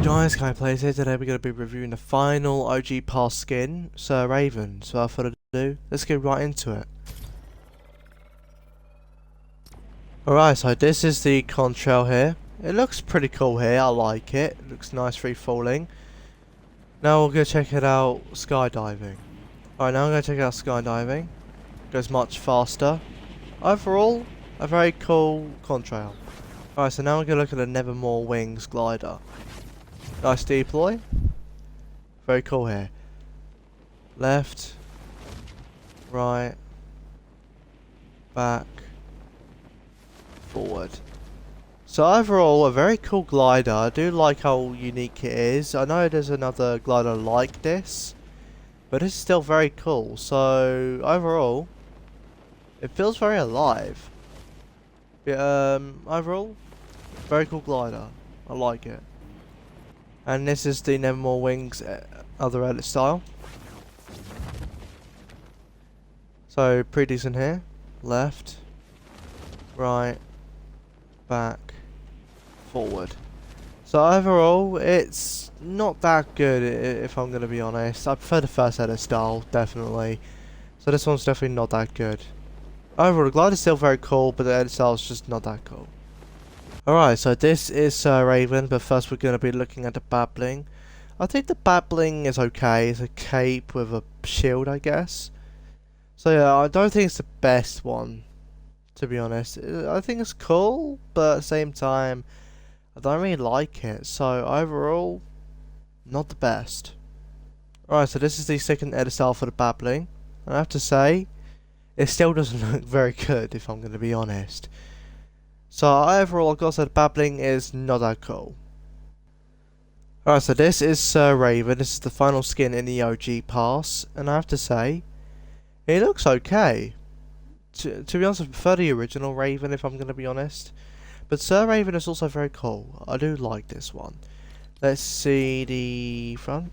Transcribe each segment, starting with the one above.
Guys, KaiPlays here. Today we're going to be reviewing the final OG Pass skin, Sir Raven. So without further ado, let's get right into it. Alright, so this is the contrail here. It looks pretty cool here, I like it. It looks nice free falling. Now we're going to check it out skydiving. Alright, now I'm going to check out skydiving. Goes much faster. Overall, a very cool contrail. Alright, so now we're going to look at the Nevermore Wings glider. Nice deploy. Very cool here. Left, right, back, forward. So overall, a very cool glider. I do like how unique it is. I know there's another glider like this, but it's still very cool. So overall, it feels very alive. Yeah, overall, very cool glider. I like it. And this is the Nevermore Wings other edit style. So pretty decent here. Left, right, back, forward. So overall, it's not that good if I'm going to be honest. I prefer the first edit style, definitely. So this one's definitely not that good. Overall, the glider is still very cool, but the edit style is just not that cool. Alright, so this is Sir Raven, but first we're going to be looking at the babbling. I think the babbling is okay. It's a cape with a shield, I guess. So yeah, I don't think it's the best one, to be honest. I think it's cool, but at the same time, I don't really like it. So overall, not the best. Alright, so this is the second edit style for the babbling. And I have to say, it still doesn't look very good, if I'm going to be honest. So overall, I've got to say the babbling is not that cool. Alright, so this is Sir Raven. This is the final skin in the OG pass, and I have to say, it looks okay. To be honest, I prefer the original Raven if I'm going to be honest. But Sir Raven is also very cool. I do like this one. Let's see the front.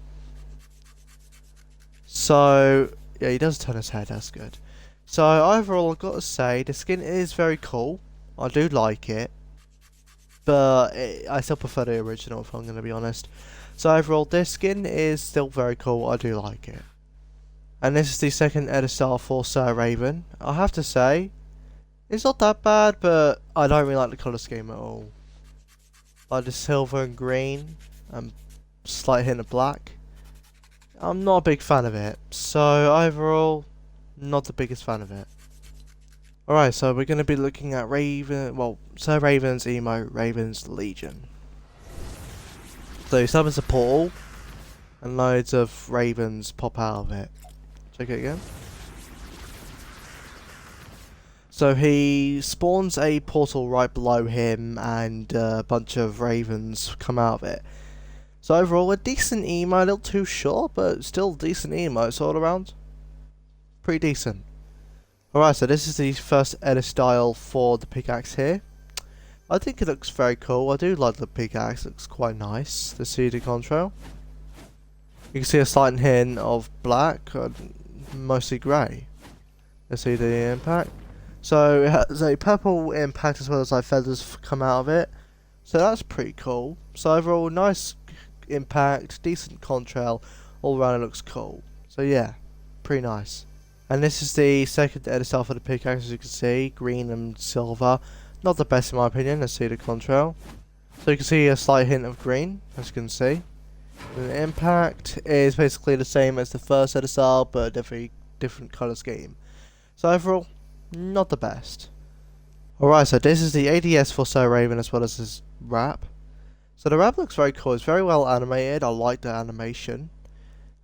So, yeah, he does turn his head, that's good. So overall, I've got to say, the skin is very cool. I do like it, but I still prefer the original if I'm going to be honest. So overall, this skin is still very cool. I do like it. And this is the second edit style for Sir Raven. I have to say, it's not that bad, but I don't really like the colour scheme at all. Like the silver and green, and slight hint of black. I'm not a big fan of it. So overall, not the biggest fan of it. Alright, so we're going to be looking at Sir Raven's emote, Raven's Legion. So he summons a portal, and loads of ravens pop out of it. Check it again. So he spawns a portal right below him, and a bunch of ravens come out of it. So overall, a decent emote, a little too short, but still decent emotes all around. Pretty decent. Alright, so this is the first edit style for the pickaxe here. I think it looks very cool. I do like the pickaxe. It looks quite nice. The CD contrail. You can see a slight hint of black, mostly grey. The CD impact. So it has a purple impact as well as like feathers come out of it. So that's pretty cool. So overall, nice impact, decent contrail. All around it looks cool. So yeah, pretty nice. And this is the second edit style for the pickaxe, as you can see, green and silver. Not the best in my opinion. Let's see the contrail. So you can see a slight hint of green, as you can see. The impact is basically the same as the first edit style, but definitely different colour scheme. So overall, not the best. Alright, so this is the ADS for Sir Raven as well as his wrap. So the wrap looks very cool. It's very well animated. I like the animation.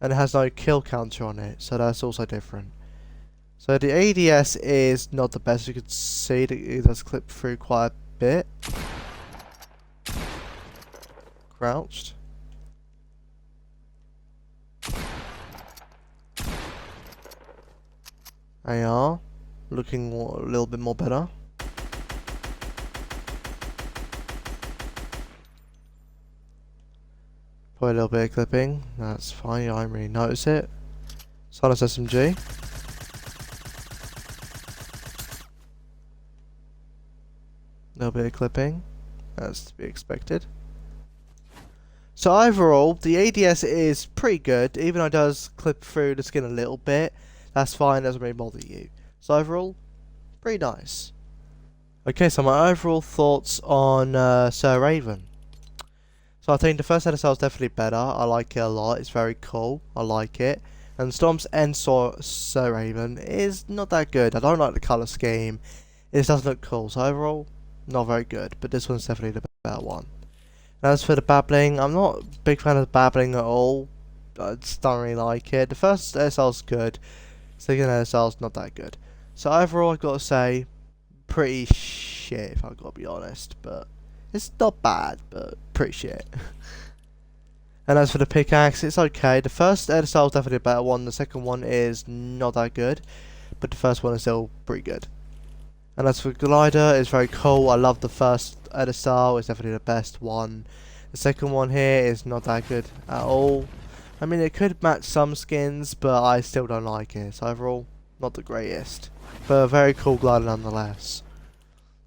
And it has no kill counter on it, so that's also different. So the ADS is not the best. You can see that it does clip through quite a bit. Crouched. AR. Looking a little bit more better. Probably a little bit of clipping. That's fine. I don't really notice it. Silence SMG. A little bit of clipping. That's to be expected. So overall, the ADS is pretty good, even though it does clip through the skin a little bit. That's fine, doesn't really bother you. So overall, pretty nice. Okay, so my overall thoughts on Sir Raven. So I think the first Edisar is definitely better. I like it a lot. It's very cool. I like it. And Storm's End Sir Raven is not that good. I don't like the colour scheme. It just doesn't look cool. So overall, not very good. But this one's definitely the better one. As for the babbling, I'm not a big fan of the babbling at all. I just don't really like it. The first SL's good. Second SL's not that good. So overall, I've got to say, pretty shit if I've got to be honest. But it's not bad, but pretty shit. And as for the pickaxe, it's okay. The first SL is definitely a better one. The second one is not that good. But the first one is still pretty good. And as for Glider, it's very cool. I love the first Edisar, it's definitely the best one. The second one here is not that good at all. I mean, it could match some skins, but I still don't like it. So overall, not the greatest. But a very cool glider nonetheless.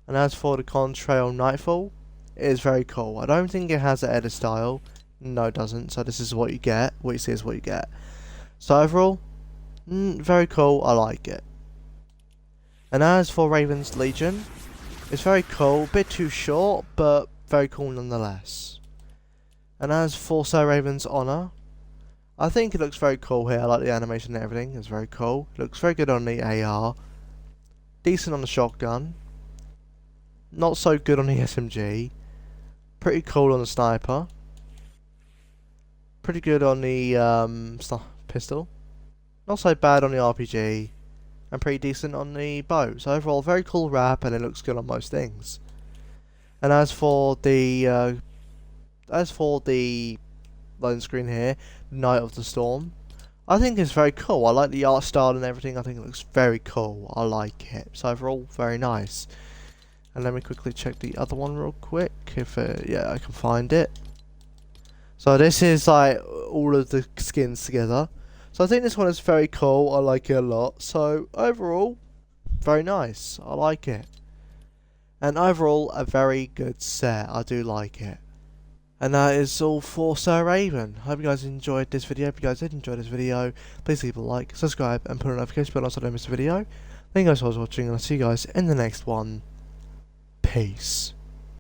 And as for the Contrail Nightfall, it is very cool. I don't think it has an edit style. No, it doesn't. So this is what you get. What you see is what you get. So overall, very cool. I like it. And as for Raven's Legion, it's very cool, a bit too short, but very cool nonetheless. And as for Sir Raven's Honour, I think it looks very cool here. I like the animation and everything, it's very cool. It looks very good on the AR, decent on the shotgun, not so good on the SMG, pretty cool on the sniper, pretty good on the pistol, not so bad on the RPG, and pretty decent on the bow. So overall, very cool wrap, and it looks good on most things. And as for the loading screen here, Night of the Storm, I think it's very cool. I like the art style and everything. I think it looks very cool. I like it. So overall, very nice. And let me quickly check the other one real quick. If yeah, I can find it. So this is like all of the skins together. So I think this one is very cool. I like it a lot. So overall, very nice. I like it. And overall, a very good set. I do like it. And that is all for Sir Raven. Hope you guys enjoyed this video. If you guys did enjoy this video, please leave a like, subscribe, and put a notification bell on so you don't miss a video. Thank you guys for watching, and I'll see you guys in the next one. Peace.